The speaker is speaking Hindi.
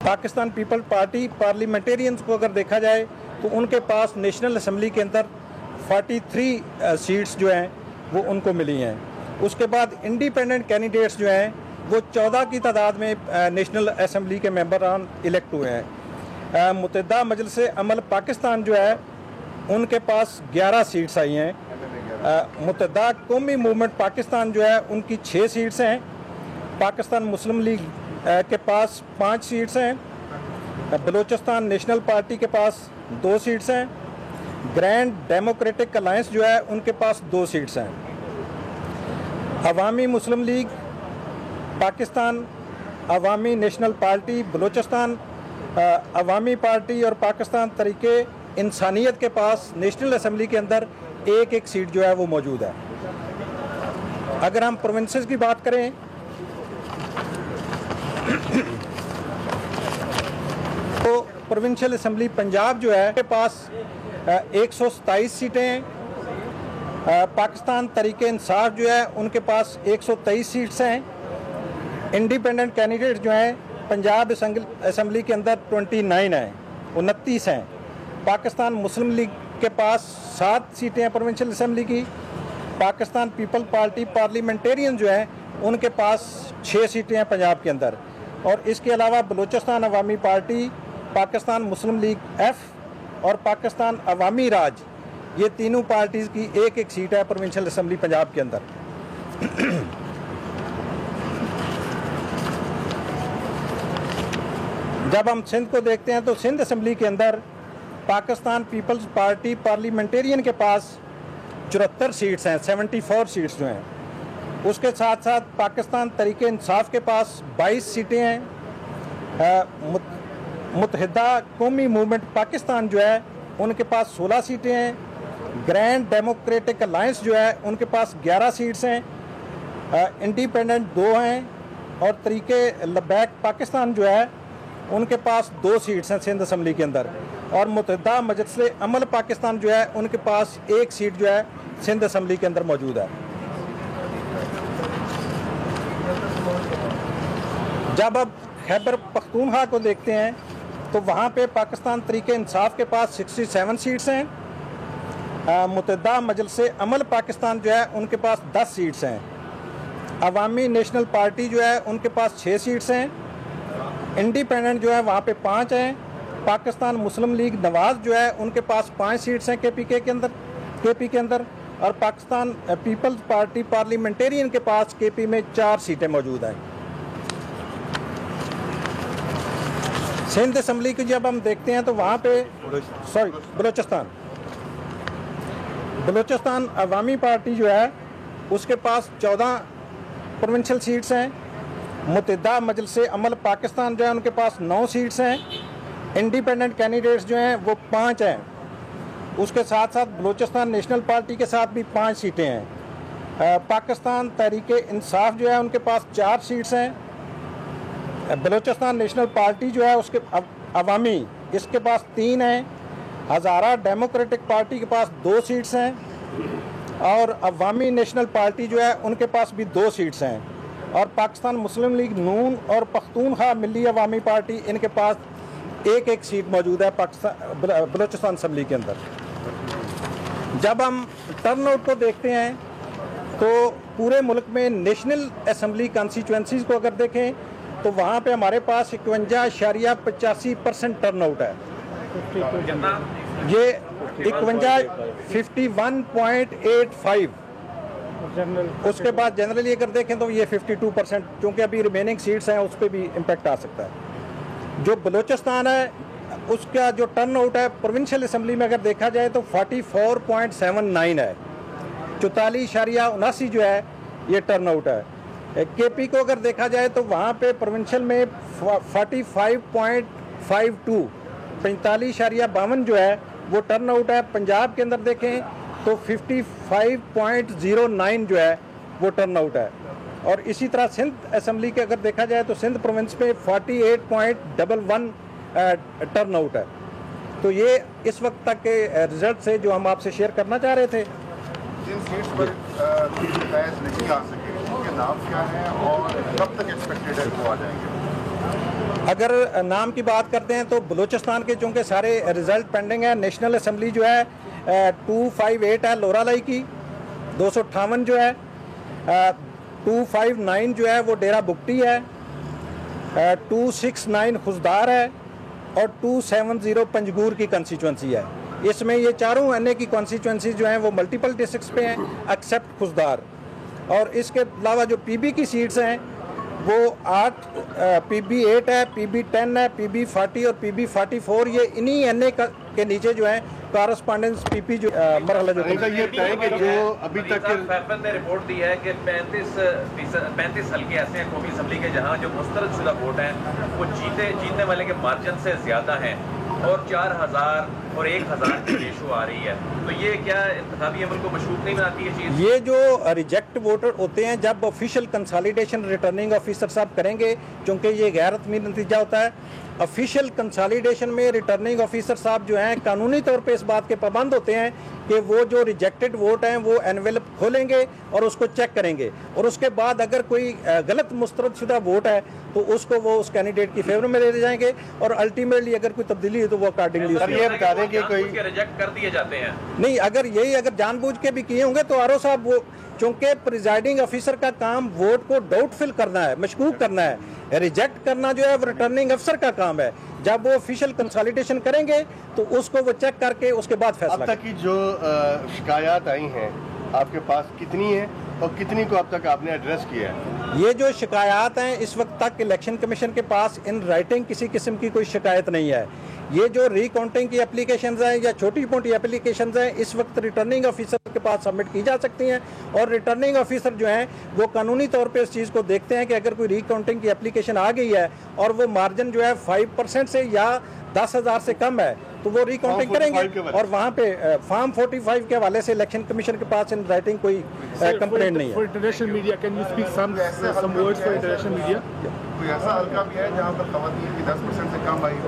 पाकिस्तान पीपल पार्टी पार्लियामेंटेरियंस को अगर देखा जाए तो उनके पास नेशनल असम्बली के अंदर 43 सीट्स जो हैं वो उनको मिली हैं। उसके बाद इंडिपेंडेंट कैंडिडेट्स जो हैं वो 14 की तादाद में नेशनल असम्बली के मेंबरान इलेक्ट हुए हैं। मुत्तहिदा मजलिस अमल पाकिस्तान जो है उनके पास 11 सीट्स आई हैं। मुत्तहिदा कौमी मूवमेंट पाकिस्तान जो है उनकी 6 सीट्स हैं। पाकिस्तान मुस्लिम लीग के पास 5 सीट्स हैं। बलूचिस्तान नेशनल पार्टी के पास 2 सीट्स हैं। ग्रैंड डेमोक्रेटिक अलायंस जो है उनके पास 2 सीट्स हैं। अवामी मुस्लिम लीग पाकिस्तान, अवामी नेशनल पार्टी बलूचिस्तान, अवामी पार्टी और पाकिस्तान तरीके इंसानियत के पास नेशनल असम्बली के अंदर एक सीट जो है वो मौजूद है। अगर हम प्रोविंसेस की बात करें तो प्रोविंशियल असम्बली पंजाब जो है के पास 127 सीटें हैं। पाकिस्तान तरीके इंसाफ जो है उनके पास 123 सीट्स हैं। इंडिपेंडेंट कैंडिडेट जो हैं पंजाब असम्बली के अंदर 29 हैं, 29 हैं। पाकिस्तान मुस्लिम लीग के पास 7 सीटें हैं प्रोविंशियल असम्बली की। पाकिस्तान पीपल पार्टी पार्लियामेंटेरियन जो है उनके पास 6 सीटें हैं पंजाब के अंदर। और इसके अलावा बलूचिस्तान अवामी पार्टी, पाकिस्तान मुस्लिम लीग एफ और पाकिस्तान अवामी राज, ये तीनों पार्टीज़ की एक सीट है प्रोविंशियल असम्बली पंजाब के अंदर। जब हम सिंध को देखते हैं तो सिंध असम्बली के अंदर पाकिस्तान पीपल्स पार्टी पार्लियामेंटेरियन के पास 74 सीट्स हैं, 74 सीट्स जो हैं। उसके साथ साथ पाकिस्तान तरीके इंसाफ के पास 22 सीटें हैं। मुत्तहिदा कौमी मूवमेंट पाकिस्तान जो है उनके पास 16 सीटें हैं। ग्रैंड डेमोक्रेटिक अलायंस जो है उनके पास 11 सीट्स हैं। इंडिपेंडेंट 2 हैं और तरीके लबैक पाकिस्तान जो है उनके पास 2 सीट्स हैं सिंध असम्बली के अंदर। और मुत्तहिदा मजलिस अमल पाकिस्तान जो है उनके पास 1 सीट जो है सिंध असम्बली के अंदर मौजूद है। जब अब खैबर पख्तूनख्वा को देखते हैं तो वहाँ पे पाकिस्तान तरीके इंसाफ के पास 67 सीट्स हैं। मुत्तहिदा मजलिस अमल पाकिस्तान जो है उनके पास 10 सीट्स हैं। अवामी नेशनल पार्टी जो है उनके पास 6 सीट्स हैं। इंडिपेंडेंट जो है वहाँ पे 5 हैं। पाकिस्तान मुस्लिम लीग नवाज जो है उनके पास 5 सीट्स हैं केपी के अंदर। और पाकिस्तान पीपल्स पार्टी पार्लियामेंटेरियन के पास केपी में 4 सीटें मौजूद हैं। सिंध असम्बली की जब हम देखते हैं तो वहाँ पे बलूचिस्तान अवामी पार्टी जो है उसके पास 14 प्रोविंशियल सीट्स हैं। मुत्तहिदा मजलिस अमल पाकिस्तान जो है उनके पास 9 सीट्स हैं। इंडिपेंडेंट कैंडिडेट्स जो हैं वो 5 हैं। उसके साथ साथ बलूचिस्तान नेशनल पार्टी के साथ भी 5 सीटें हैं। पाकिस्तान तहरीके इंसाफ जो है उनके पास 4 सीट्स हैं। बलूचिस्तान नेशनल पार्टी जो है उसके अवामी इसके पास 3 हैं। हज़ारा डेमोक्रेटिक पार्टी के पास 2 सीट्स हैं। और अवामी नेशनल पार्टी जो है उनके पास भी 2 सीट्स हैं। और पाकिस्तान मुस्लिम लीग नून और पख्तूनख्वा मिली अवामी पार्टी इनके पास एक सीट मौजूद है पाकिस्तान बलूचिस्तान असम्बली के अंदर। जब हम टर्न आउट को देखते हैं तो पूरे मुल्क में नेशनल असम्बली कॉन्स्टिट्यूंसीज़ को अगर देखें तो वहाँ पे हमारे पास 51.85% टर्न आउट है। ये 51.85। उसके बाद जनरली अगर देखें तो ये 52%, क्योंकि अभी रिमेनिंग सीट्स हैं उस पर भी इम्पेक्ट आ सकता है। जो बलूचिस्तान है उसका जो टर्न आउट है प्रोविंशियल असम्बली में अगर देखा जाए तो 44.79 है। 44.79 जो है ये टर्न आउट है। केपी को अगर देखा जाए तो वहाँ पे प्रोविंशियल में 45.52 45.52 जो है वो टर्न आउट है। पंजाब के अंदर देखें तो 55.09 जो है वो टर्न आउट है। और इसी तरह सिंध असम्बली के अगर देखा जाए तो सिंध प्रोविंस में 48.11 टर्न आउट है। तो ये इस वक्त तक के रिजल्ट से जो हम आपसे शेयर करना चाह रहे थे। जिन सीट्स पर फैज नहीं आ सके उनके नाम क्या हैं और कब तक एक्सपेक्टेड है वो आ जाएंगे? अगर नाम की बात करते हैं तो बलूचिस्तान के चूँकि सारे रिज़ल्ट पेंडिंग है। नेशनल असम्बली जो है 258 है लोरालाई की, 258 जो है 259 जो है वो डेरा बुगटी है, 269 खुजदार है और 270 पंजगूर की कंस्टिट्यूंसी है। इसमें ये चारों एनए की कॉन्स्टिट्यूंसी जो हैं वो मल्टीपल डिस्ट्रिक्ट्स पे हैं एक्सेप्ट खुजदार। और इसके अलावा जो पीबी की सीट्स हैं वो 8 पीबी 8 है, पीबी 10 है, पीबी 40 और पीबी 44 ये इन्हीं एनए के नीचे जो है कॉरेस्पॉन्डेंस पीपी जो मरहला जो ये बताएं कि जो अभी तक फैफन ने रिपोर्ट दी है कि 35 हल्के ऐसे हैं कौमी असम्बली के जहां जो मुस्तरदशुदा वोट हैं वो जीतने वाले के मार्जिन से ज़्यादा हैं और 4000 और 1000 की रेशो आ रही है। तो ये क्या इंतखाबी अमल को मशरूत नहीं बनाती है चीज़? ये जो रिजेक्ट वोटर होते हैं जब ऑफिशियल कंसोलिडेशन रिटर्निंग ऑफिसर साहब करेंगे, क्योंकि ये गैर हतमी नतीजा होता है, ऑफिशियल कंसोलिडेशन में रिटर्निंग ऑफिसर साहब जो हैं कानूनी तौर पे इस बात के पाबंद होते हैं कि वो जो रिजेक्टेड वोट हैं वो एनवेलप खोलेंगे और उसको चेक करेंगे और उसके बाद अगर कोई गलत मुस्तरदशुदा वोट है तो उसको वो उस कैंडिडेट की फेवर में ले जाएंगे और अल्टीमेटली अगर कोई तब्दीली है तो वो अकॉर्डिंगली ये बता दें कि कोई रिजेक्ट कर दिए जाते हैं। नहीं, अगर जानबूझ के भी किए होंगे तो आरओ साहब वो, चूंकि प्रिजाइडिंग ऑफिसर का काम वोट को डाउटफुल करना है, मशकूक करना है, रिजेक्ट करना जो है वो रिटर्निंग अफसर का काम है। जब वो ऑफिशियल कंसोलिडेशन करेंगे तो उसको वो चेक करके उसके बाद फैसला। अब तक की जो शिकायत आई हैं आपके पास कितनी है और कितनी को अब तक आपने एड्रेस किया है? ये जो शिकायत हैं इस वक्त तक इलेक्शन कमीशन के पास इन राइटिंग किसी किस्म की कोई शिकायत नहीं है। ये जो रिकाउंटिंग की एप्लीकेशंस हैं या छोटी मोटी एप्लीकेशंस हैं इस वक्त रिटर्निंग ऑफिसर के पास सबमिट की जा सकती हैं और रिटर्निंग ऑफिसर जो हैं वो कानूनी तौर पे इस चीज़ को देखते हैं कि अगर कोई रिकाउंटिंग की एप्लीकेशन आ गई है और वो मार्जिन जो है 5% से या 10,000 से कम है तो वो रिकाउंटिंग करेंगे और वहाँ पे फॉर्म 45 के हवाले से इलेक्शन कमीशन के पास इन राइटिंग कोई कंप्लेंट नहीं है। For international media, can you speak some words for international media? कोई ऐसा हल्का भी है जहाँ पर खवातीन की 10% से कम आई हो?